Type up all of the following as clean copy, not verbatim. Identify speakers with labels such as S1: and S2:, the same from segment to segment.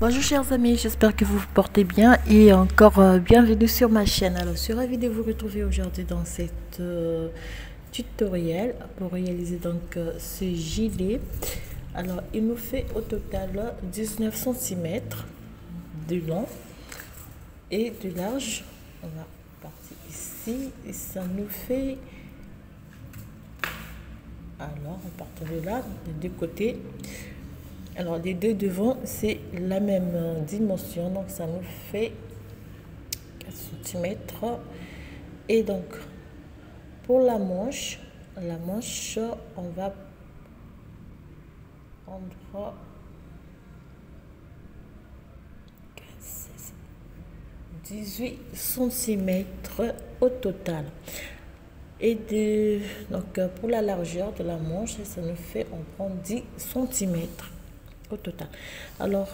S1: Bonjour chers amis, j'espère que vous vous portez bien et encore bienvenue sur ma chaîne. Alors, je suis ravie de vous retrouver aujourd'hui dans cette tutoriel pour réaliser ce gilet. Alors, il nous fait au total 19 cm de long et de large. On va partir ici et ça nous fait... Alors, on part de là, des deux côtés. Alors, les deux devant, c'est la même dimension, donc ça nous fait 4 cm. Et donc, pour la manche, on va prendre 18 cm au total. Et donc, pour la largeur de la manche, ça nous fait, on prend 10 cm. Au total. Alors,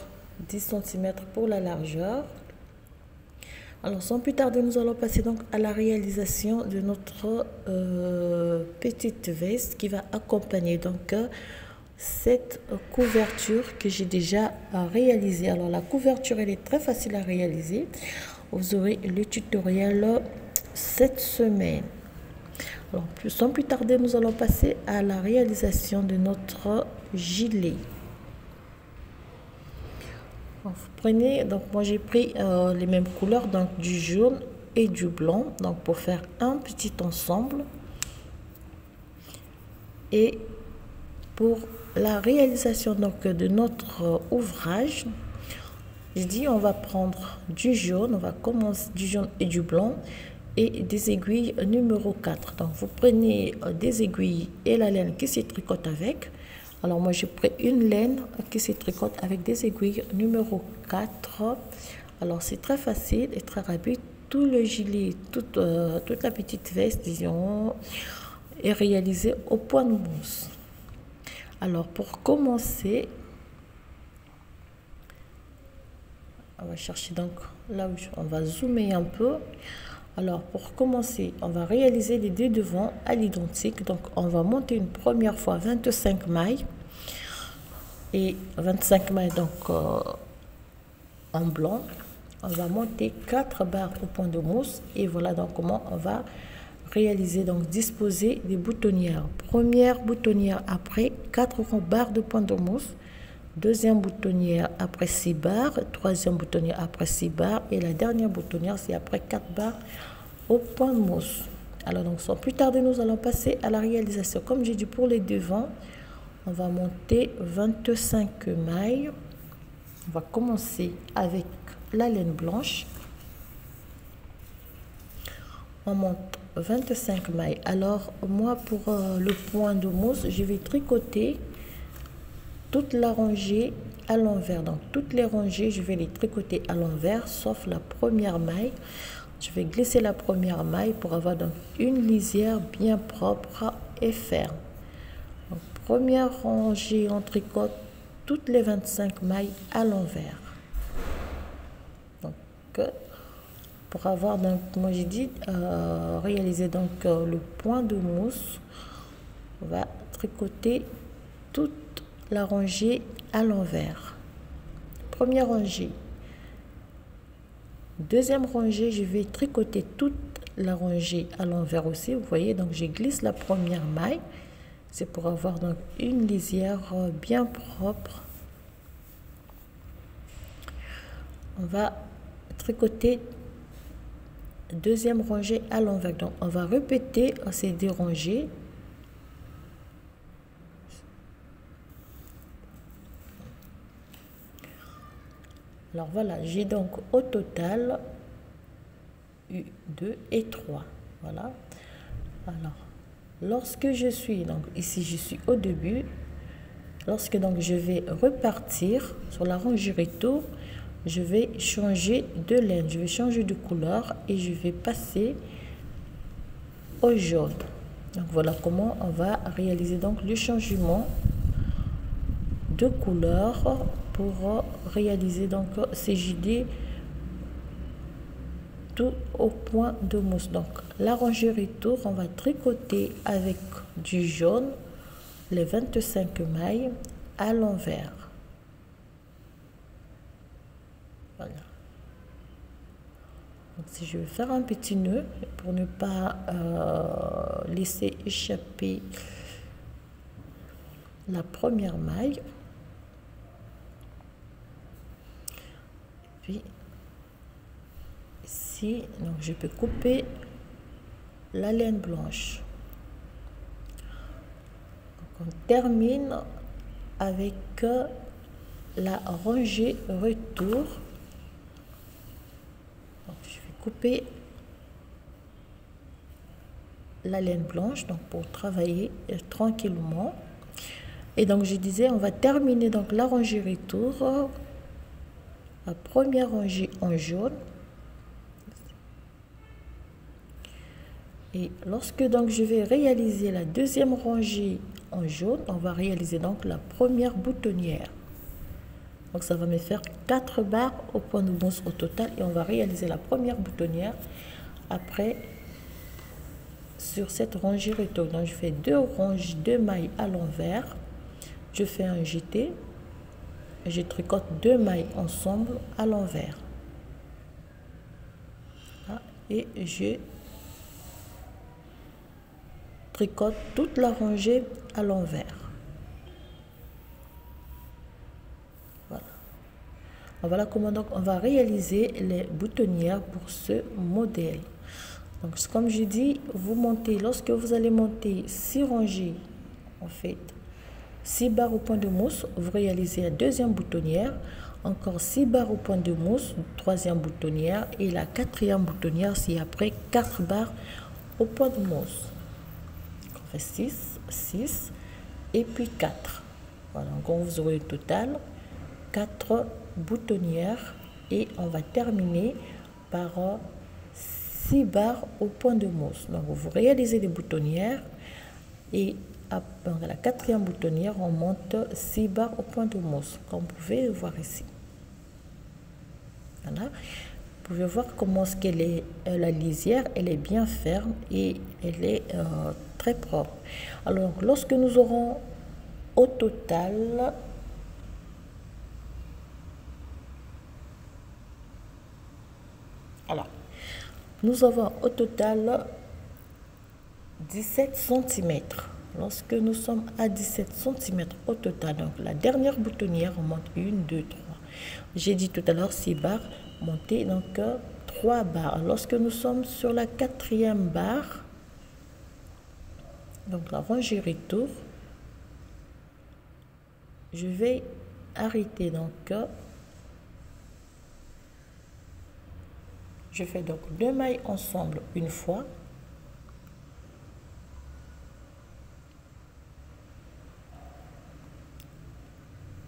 S1: 10 cm pour la largeur. Alors, sans plus tarder, nous allons passer donc à la réalisation de notre petite veste qui va accompagner donc cette couverture que j'ai déjà réalisée. Alors, la couverture, elle est très facile à réaliser. Vous aurez le tutoriel cette semaine. Alors, sans plus tarder, nous allons passer à la réalisation de notre gilet. Vous prenez, donc moi j'ai pris les mêmes couleurs, donc du jaune et du blanc, donc pour faire un petit ensemble. Et pour la réalisation donc de notre ouvrage, j'ai dit on va prendre du jaune, on va commencer du jaune et du blanc et des aiguilles numéro 4. Donc vous prenez des aiguilles et la laine qui se tricote avec. Alors moi j'ai pris une laine qui se tricote avec des aiguilles numéro 4. Alors c'est très facile et très rapide. Tout le gilet, toute la petite veste, disons, est réalisée au point de mousse. Alors pour commencer, on va chercher donc là où on va zoomer un peu. Alors pour commencer, on va réaliser les deux devants à l'identique. Donc on va monter une première fois 25 mailles et 25 mailles donc en blanc. On va monter 4 barres au point de mousse et voilà donc comment on va réaliser, donc disposer des boutonnières. Première boutonnière après 4 barres de point de mousse, deuxième boutonnière après 6 barres, troisième boutonnière après 6 barres et la dernière boutonnière c'est après 4 barres au point de mousse. Alors donc sans plus tarder, nous allons passer à la réalisation. Comme j'ai dit pour les devants, on va monter 25 mailles. On va commencer avec la laine blanche. On monte 25 mailles. Alors moi pour le point de mousse, je vais tricoter toute la rangée à l'envers. Donc toutes les rangées, je vais les tricoter à l'envers sauf la première maille. Je vais glisser la première maille pour avoir donc une lisière bien propre et ferme. Donc, première rangée, on tricote toutes les 25 mailles à l'envers. Donc pour avoir donc, moi j'ai dit réaliser donc le point de mousse, on va tricoter toute la rangée à l'envers. Première rangée. Deuxième rangée, je vais tricoter toute la rangée à l'envers aussi. Vous voyez, donc je glisse la première maille. C'est pour avoir donc une lisière bien propre. On va tricoter deuxième rangée à l'envers. Donc on va répéter ces deux rangées. Alors voilà, j'ai donc au total eu 2 et 3. Voilà. Alors, lorsque je suis, donc ici je suis au début, lorsque donc je vais repartir sur la rangée retour, je vais changer de laine, je vais changer de couleur et je vais passer au jaune. Donc voilà comment on va réaliser donc le changement de couleur pour réaliser donc ces gilets tout au point de mousse. Donc la rangée retour, on va tricoter avec du jaune les 25 mailles à l'envers. Voilà. Donc, si je vais faire un petit nœud pour ne pas laisser échapper la première maille, puis ici, donc je peux couper la laine blanche. Donc, on termine avec la rangée retour. Donc, je vais couper la laine blanche donc pour travailler tranquillement. Et donc je disais, on va terminer donc la rangée retour, la première rangée en jaune. Et lorsque donc je vais réaliser la deuxième rangée en jaune, on va réaliser donc la première boutonnière. Donc ça va me faire 4 barres au point de mousse au total, et on va réaliser la première boutonnière après sur cette rangée retour. Donc je fais 2 mailles à l'envers, je fais un jeté, je tricote 2 mailles ensemble à l'envers et je tricote toute la rangée à l'envers. Voilà. Voilà comment donc on va réaliser les boutonnières pour ce modèle. Donc comme je dis, vous montez, lorsque vous allez monter 6 rangées, en fait 6 barres au point de mousse, vous réalisez la deuxième boutonnière, encore 6 barres au point de mousse, troisième boutonnière, et la quatrième boutonnière, c'est après 4 barres au point de mousse. On fait 6, 6 et puis 4. Voilà, donc vous aurez au total 4 boutonnières et on va terminer par 6 barres au point de mousse. Donc vous réalisez les boutonnières et à la quatrième boutonnière, on monte 6 barres au point de mousse, comme vous pouvez voir ici. Voilà. Vous pouvez voir comment ce qu'elle est, la lisière, elle est bien ferme et elle est très propre. Alors, lorsque nous aurons au total nous avons au total 17 cm. Lorsque nous sommes à 17 cm au total, donc la dernière boutonnière, on monte 1, 2, 3. J'ai dit tout à l'heure 6 barres, monter donc 3 barres. Lorsque nous sommes sur la quatrième barre, donc la rangée retour, je vais arrêter donc. Je fais donc 2 mailles ensemble une fois.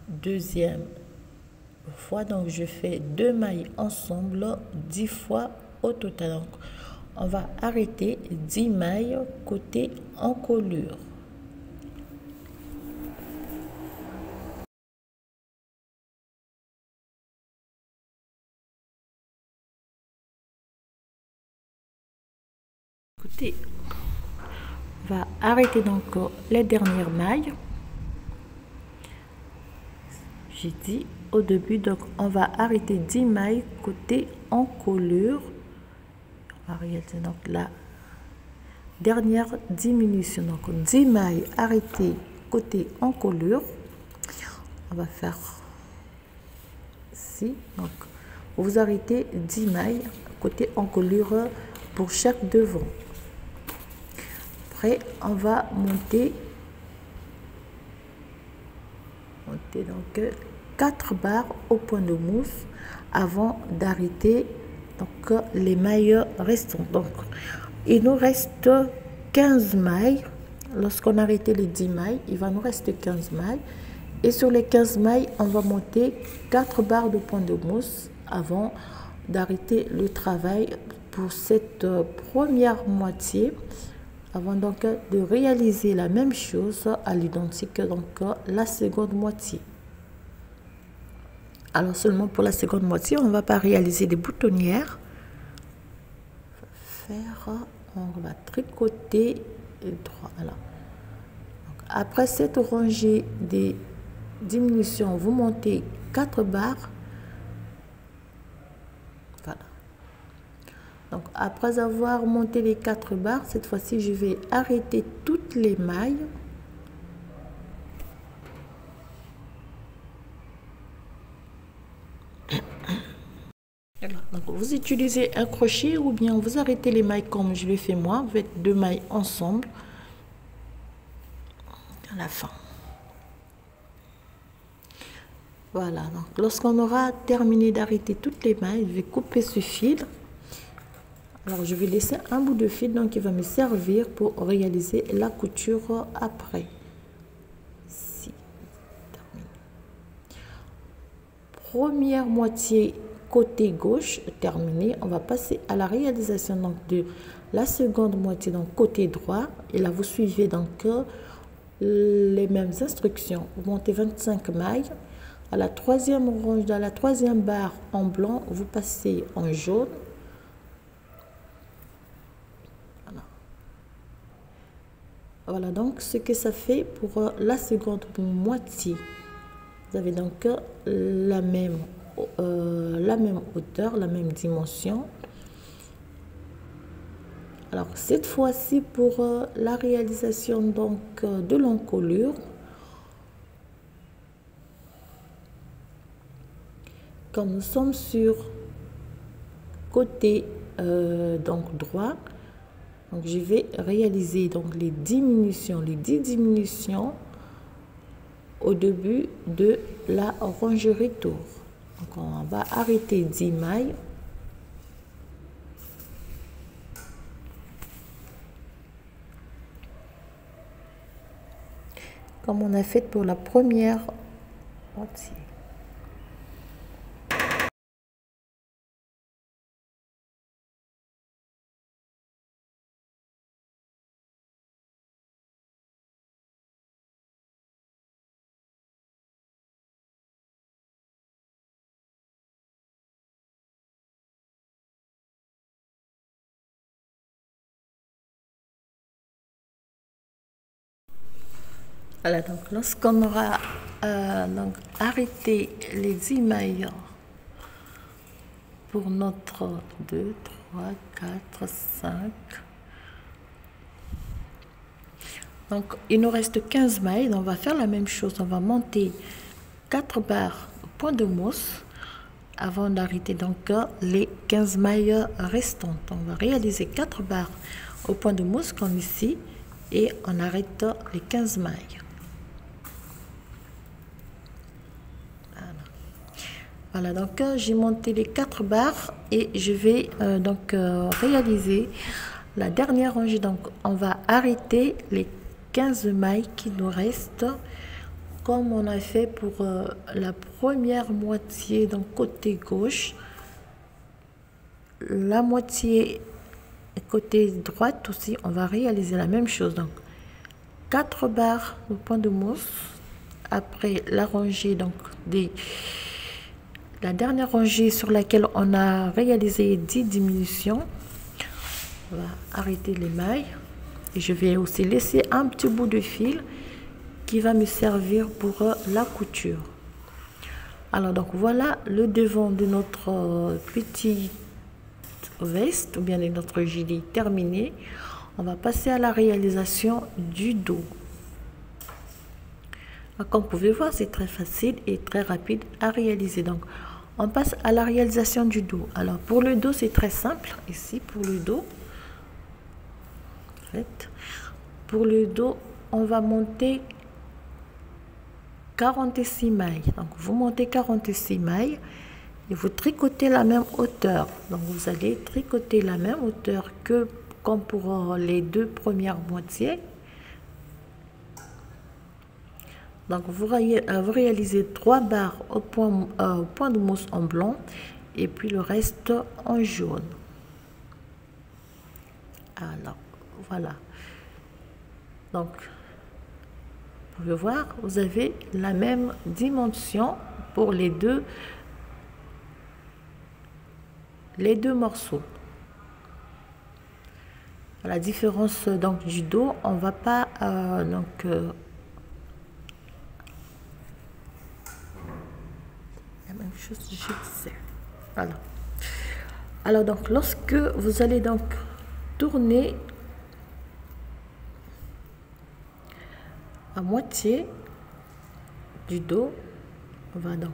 S1: Deuxième fois, donc je fais 2 mailles ensemble 10 fois au total. Donc on va arrêter 10 mailles côté encolure. Côté, on va arrêter donc les dernières mailles. J'ai dit au début, donc on va arrêter 10 mailles côté encolure. On va réaliser donc la dernière diminution, donc 10 mailles arrêtées côté encolure. On va faire ici, donc vous arrêtez 10 mailles côté encolure pour chaque devant. Après on va monter donc 4 barres au point de mousse avant d'arrêter donc les mailles restantes. Donc il nous reste 15 mailles. Lorsqu'on a arrêté les 10 mailles, il va nous rester 15 mailles, et sur les 15 mailles on va monter 4 barres de point de mousse avant d'arrêter le travail pour cette première moitié, avant donc de réaliser la même chose à l'identique donc la seconde moitié. Alors seulement pour la seconde moitié, on ne va pas réaliser des boutonnières. On va tricoter 3. Voilà. Donc, après cette rangée des diminutions, vous montez 4 barres Donc après avoir monté les 4 barres, cette fois-ci je vais arrêter toutes les mailles. Donc vous utilisez un crochet ou bien vous arrêtez les mailles comme je l'ai fait moi. Vous faites 2 mailles ensemble à la fin. Voilà, donc lorsqu'on aura terminé d'arrêter toutes les mailles, je vais couper ce fil. Alors je vais laisser un bout de fil donc il va me servir pour réaliser la couture après. Ici, terminé. Première moitié côté gauche terminée, on va passer à la réalisation donc de la seconde moitié donc côté droit, et là vous suivez donc les mêmes instructions. Vous montez 25 mailles. À la troisième rangée, dans la troisième barre en blanc, vous passez en jaune. Voilà. Voilà donc ce que ça fait pour la seconde moitié. Vous avez donc la même hauteur, la même dimension. Alors cette fois-ci pour la réalisation donc de l'encolure, comme nous sommes sur côté donc droit, donc je vais réaliser donc les 10 diminutions au début de la rangée retour. Donc on va arrêter 10 mailles. Comme on a fait pour la première moitié. Voilà, donc lorsqu'on aura donc arrêté les 10 mailles pour notre 2, 3, 4, 5. Donc il nous reste 15 mailles, donc on va faire la même chose, on va monter 4 barres au point de mousse avant d'arrêter donc les 15 mailles restantes. On va réaliser 4 barres au point de mousse comme ici et on arrête les 15 mailles. Voilà, donc j'ai monté les 4 barres et je vais donc réaliser la dernière rangée. Donc on va arrêter les 15 mailles qui nous restent comme on a fait pour la première moitié, donc côté gauche, la moitié côté droite aussi, on va réaliser la même chose. Donc 4 barres au point de mousse après la rangée donc la dernière rangée sur laquelle on a réalisé 10 diminutions. On va arrêter les mailles et je vais aussi laisser un petit bout de fil qui va me servir pour la couture. Alors donc voilà le devant de notre petite veste ou bien de notre gilet terminé. On va passer à la réalisation du dos. Comme vous pouvez voir, c'est très facile et très rapide à réaliser. Donc on passe à la réalisation du dos. Alors pour le dos, c'est très simple. Ici pour le dos, en fait, pour le dos, on va monter 46 mailles. Donc vous montez 46 mailles et vous tricotez la même hauteur. Donc vous allez tricoter la même hauteur que comme pour les 2 premières moitiés. Donc vous réalisez 3 barres au point de mousse en blanc et puis le reste en jaune. Alors voilà. Donc vous pouvez voir, vous avez la même dimension pour les deux morceaux. À la différence donc du dos, on va pas la même chose, je disais. Voilà. Alors donc lorsque vous allez donc tourner à moitié du dos, on va donc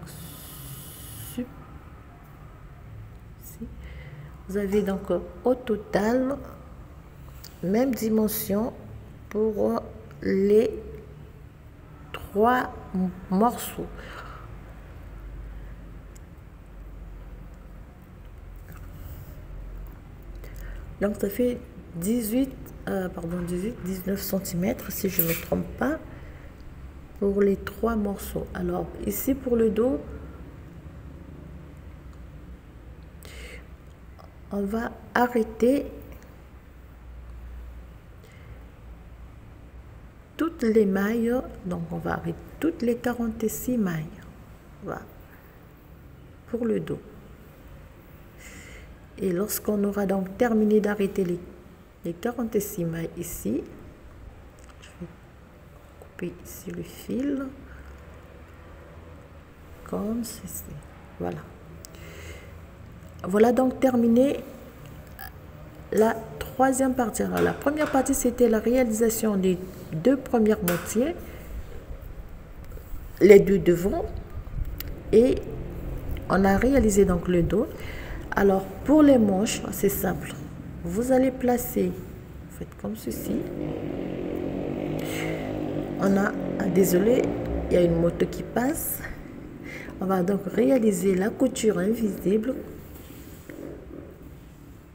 S1: vous avez donc au total même dimension pour les 3 morceaux. Donc ça fait 19 cm si je ne me trompe pas pour les 3 morceaux. Alors ici pour le dos, on va arrêter toutes les mailles, donc on va arrêter toutes les 46 mailles. Voilà. Pour le dos. Et lorsqu'on aura donc terminé d'arrêter les 46 mailles ici, je vais couper ici le fil comme ceci. Voilà. Voilà donc terminé la troisième partie. Alors, la première partie, c'était la réalisation des 2 premières moitiés, les 2 devant, et on a réalisé donc le dos. Alors pour les manches, c'est simple. Vous allez placer, faites comme ceci. On a, désolé, il y a une moto qui passe. On va donc réaliser la couture invisible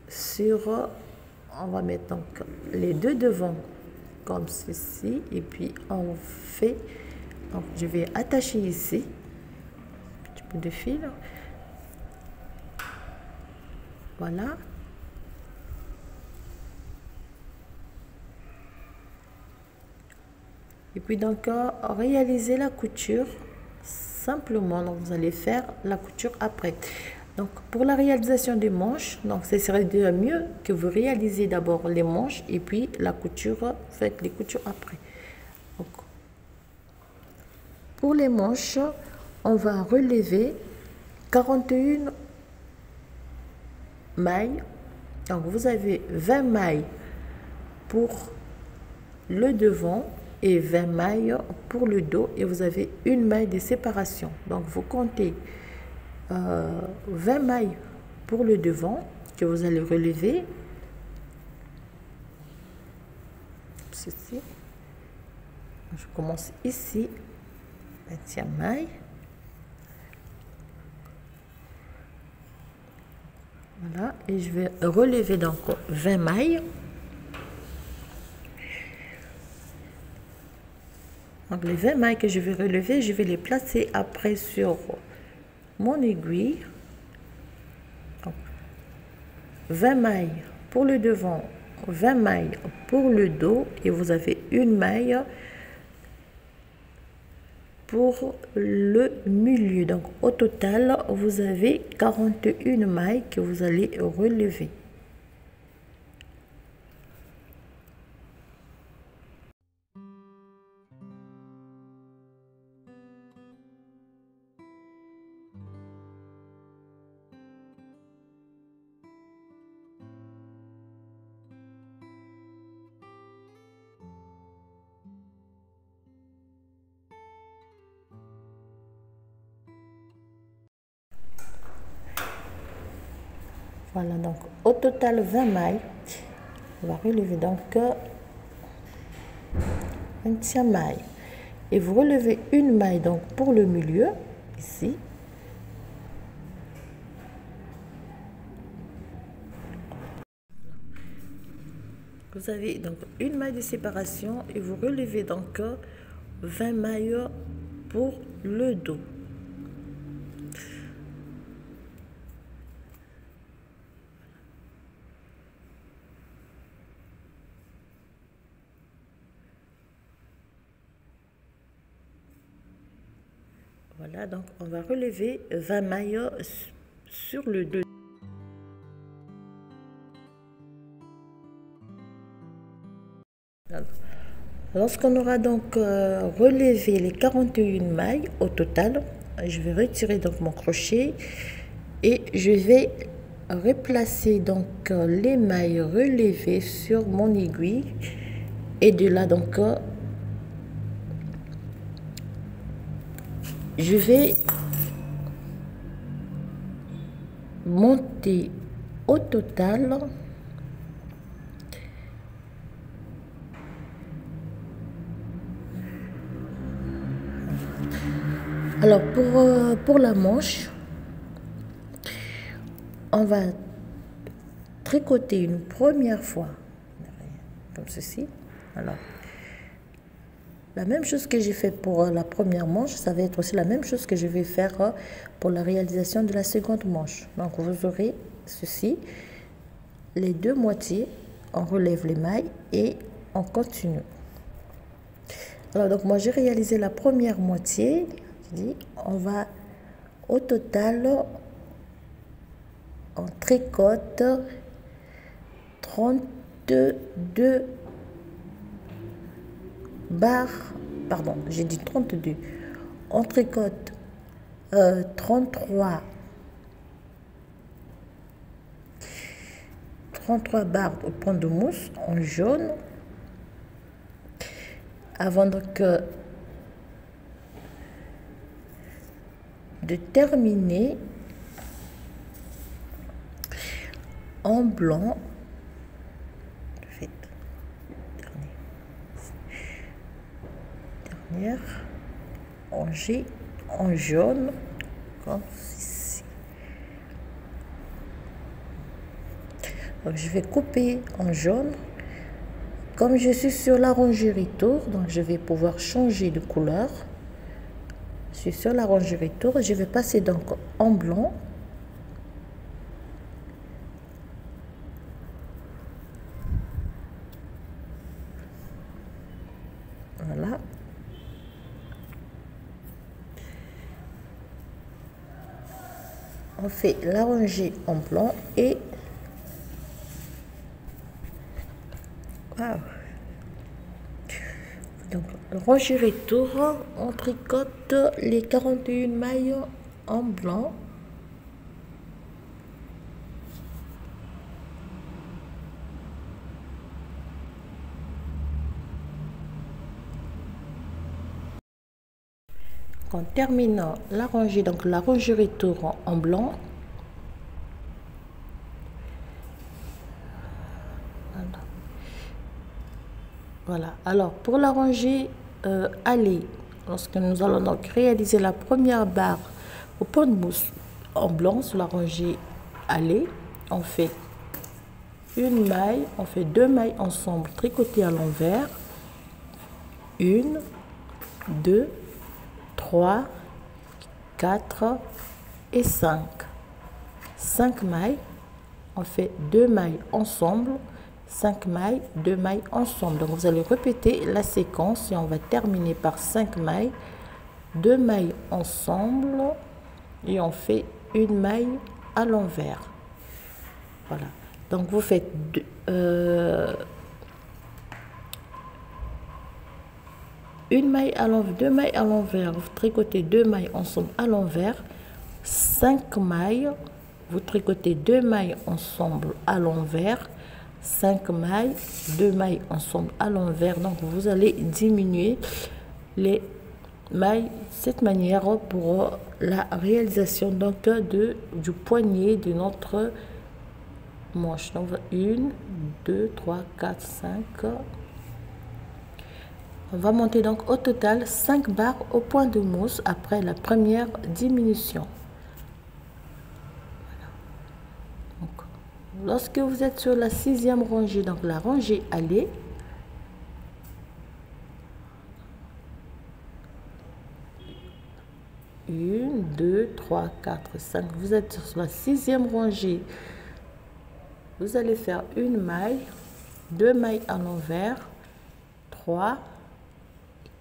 S1: sur, on va mettre donc les 2 devant comme ceci, et puis on fait, donc je vais attacher ici un petit peu de fil. Voilà. Et puis donc réaliser la couture simplement. Donc vous allez faire la couture après. Donc pour la réalisation des manches, donc ce serait de mieux que vous réalisez d'abord les manches et puis la couture, faites les coutures après. Donc, pour les manches, on va relever 41 mailles. Donc vous avez 20 mailles pour le devant et 20 mailles pour le dos, et vous avez une maille de séparation. Donc vous comptez 20 mailles pour le devant que vous allez relever ceci. Je commence ici, 20e maille. Voilà, et je vais relever donc 20 mailles. Donc les 20 mailles que je vais relever, je vais les placer après sur mon aiguille. Donc, 20 mailles pour le devant, 20 mailles pour le dos, et vous avez une maille pour le milieu. Donc au total, vous avez 41 mailles que vous allez relever. Voilà, donc au total 20 mailles. On va relever donc 20e maille. Et vous relevez une maille donc pour le milieu, ici. Vous avez donc une maille de séparation et vous relevez donc 20 mailles pour le dos. Voilà, donc on va relever 20 mailles sur le dos. Lorsqu'on aura donc relevé les 41 mailles au total, je vais retirer donc mon crochet et je vais replacer donc les mailles relevées sur mon aiguille et de là donc je vais monter au total alors pour la manche on va tricoter une première fois comme ceci. Alors la même chose que j'ai fait pour la première manche, ça va être aussi la même chose que je vais faire pour la réalisation de la seconde manche. Donc vous aurez ceci, les deux moitiés, on relève les mailles et on continue. Alors donc moi j'ai réalisé la première moitié, on va au total, on tricote 32 barres, pardon, j'ai dit 32, on tricote 33 barres au point de mousse en jaune avant donc de terminer en blanc. Dernière rangée en jaune comme ceci. Donc je vais couper en jaune. Comme je suis sur la rangée retour, donc je vais pouvoir changer de couleur. Je suis sur la rangée retour et je vais passer donc en blanc. Voilà. On fait la rangée en blanc et wow. Donc rangée retour, on tricote les 41 mailles en blanc. En terminant la rangée, donc la rangée retour en blanc, voilà. Alors pour la rangée aller, lorsque nous allons donc réaliser la première barre au point de mousse en blanc sur la rangée aller, on fait une maille, on fait deux mailles ensemble tricotées à l'envers, 1, 2, 3, 4 et 5. 5 mailles, on fait 2 mailles ensemble, 5 mailles, 2 mailles ensemble. Donc vous allez répéter la séquence et on va terminer par 5 mailles, 2 mailles ensemble et on fait une maille à l'envers. Voilà. Donc vous faites une maille à l'envers, 2 mailles à l'envers, vous tricotez 2 mailles ensemble à l'envers, 5 mailles, vous tricotez 2 mailles ensemble à l'envers, 5 mailles, 2 mailles ensemble à l'envers. Donc vous allez diminuer les mailles de cette manière pour la réalisation donc du poignet de notre manche. Donc 1, 2, 3, 4, 5. On va monter donc au total 5 barres au point de mousse après la première diminution. Voilà. Donc, lorsque vous êtes sur la 6e rangée, donc la rangée aller, une, 2, 3, 4, 5. Vous êtes sur la 6e rangée. Vous allez faire une maille, 2 mailles à l'envers, 3,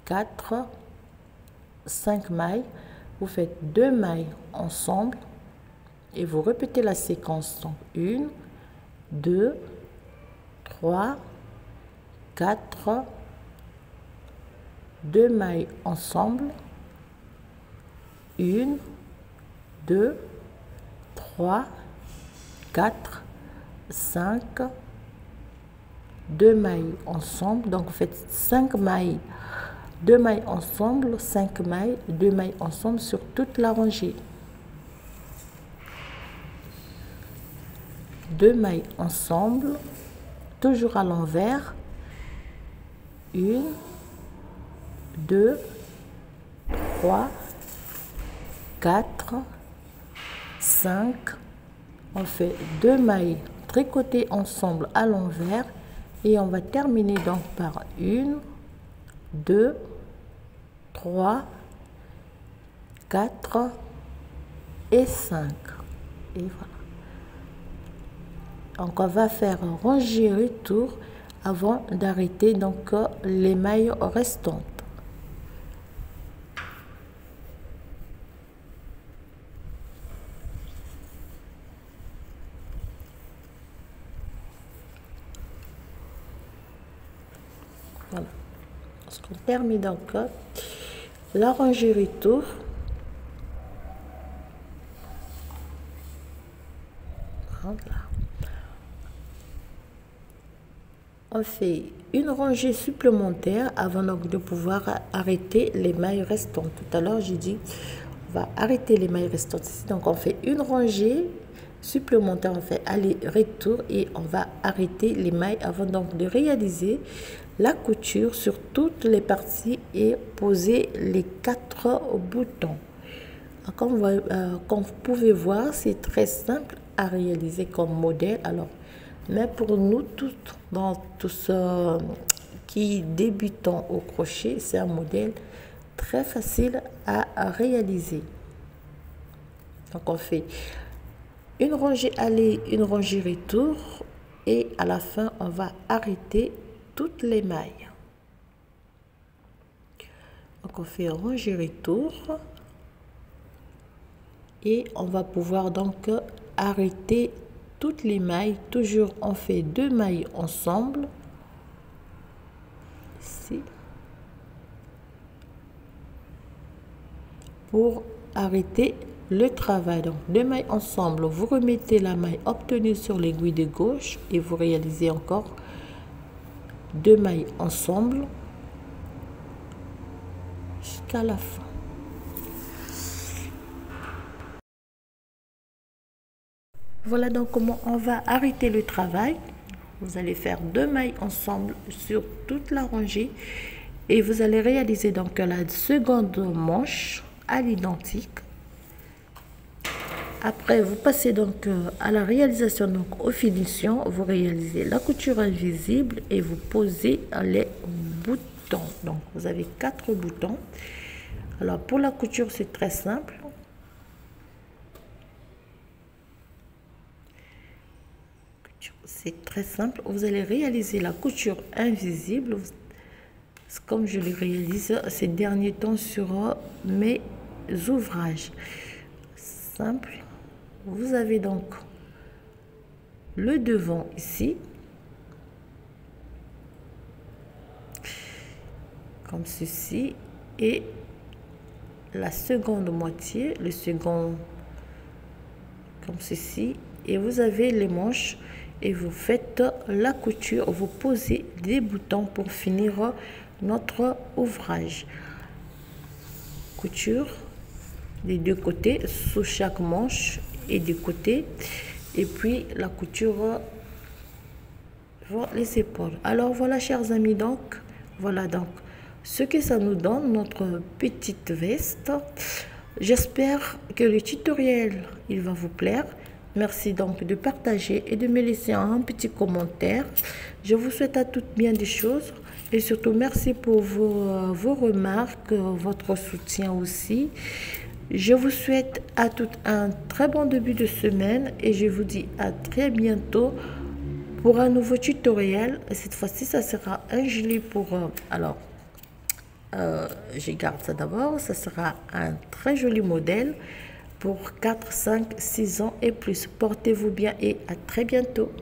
S1: 4, 5 mailles, vous faites 2 mailles ensemble et vous répétez la séquence. Donc 1, 2, 3, 4, 2 mailles ensemble, 1, 2, 3, 4, 5, 2 mailles ensemble, donc vous faites 5 mailles, 2 mailles ensemble, 5 mailles, 2 mailles ensemble sur toute la rangée. 2 mailles ensemble, toujours à l'envers, 1, 2, 3, 4, 5, on fait 2 mailles tricotées ensemble à l'envers et on va terminer donc par 1, 2, 3, 4 et 5. Et voilà. Donc on va faire un rangé retour avant d'arrêter donc les mailles restantes. Voilà. Parce qu'on termine donc la rangée retour. Voilà. On fait une rangée supplémentaire avant donc de pouvoir arrêter les mailles restantes. Tout à l'heure, j'ai dit on va arrêter les mailles restantes ici. Donc, on fait une rangée supplémentaire, on fait aller-retour et on va arrêter les mailles avant donc de réaliser la couture sur toutes les parties et poser les 4 boutons. Comme vous pouvez voir, c'est très simple à réaliser comme modèle. Alors, mais pour nous tous qui débutons au crochet, c'est un modèle très facile à réaliser. Donc on fait une rangée aller, une rangée retour et à la fin on va arrêter toutes les mailles. Donc on fait rangée retour et on va pouvoir donc arrêter toutes les mailles. Toujours on fait 2 mailles ensemble ici pour arrêter le travail. Donc 2 mailles ensemble, vous remettez la maille obtenue sur l'aiguille de gauche et vous réalisez encore 2 mailles ensemble jusqu'à la fin. Voilà donc comment on va arrêter le travail. Vous allez faire 2 mailles ensemble sur toute la rangée et vous allez réaliser donc la seconde manche à l'identique. Après, vous passez donc à la réalisation, donc aux finitions, vous réalisez la couture invisible et vous posez les boutons. Donc, vous avez 4 boutons. Alors, pour la couture, c'est très simple. C'est très simple. Vous allez réaliser la couture invisible, comme je le réalise ces derniers temps sur mes ouvrages. Simple. Vous avez donc le devant ici, comme ceci, et la seconde moitié, le second, comme ceci, et vous avez les manches et vous faites la couture, vous posez des boutons pour finir notre ouvrage. Couture des deux côtés sous chaque manche et des côtés, et puis la couture vers les épaules. Alors voilà, chers amis, donc voilà donc ce que ça nous donne, notre petite veste. J'espère que le tutoriel il va vous plaire. Merci donc de partager et de me laisser un petit commentaire. Je vous souhaite à toutes bien des choses et surtout merci pour vos remarques, votre soutien aussi. Je vous souhaite à toutes un très bon début de semaine et je vous dis à très bientôt pour un nouveau tutoriel. Cette fois-ci, ça sera un gilet pour... je garde ça d'abord. Ça sera un très joli modèle pour 4, 5, 6 ans et plus. Portez-vous bien et à très bientôt.